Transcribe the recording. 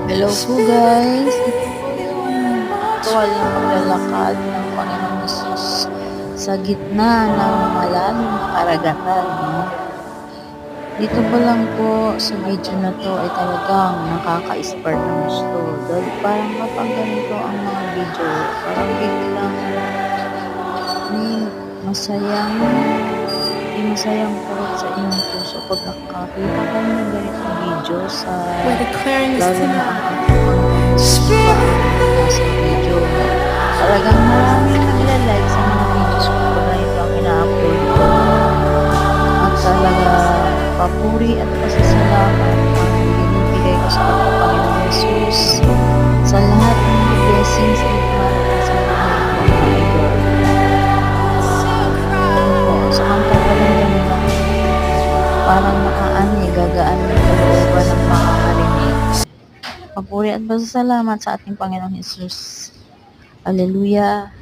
Hello po guys, ito po yung aktual na paglalakad ng Panginoong Hesus sa gitna ng malalim na karagatan. No? Dito pa lang po sa video na to ay talagang nakaka-spark ng gusto. Dahil parang kapag ganito ang mga video, parang biglang may masayang may masayang purot sa inyong puso pag nakakita kayo ng ganitong video sa lalo na ang sa video. Talagang maraming nagla-like sa mga videos ko pag ganito ang ina-upload ko. At talaga papuri at pasasalamat ang binibigay ko sa ating Panginoong Hesus sa lahat ng blessings na dumarating sa buhay ko, my God. Po, sa kanta pa lang yan lang, parang nakaani, gagaan ng kalooban ng makakarinig. Papuri at pasasalamat sa ating Panginoong Hesus. Hallelujah.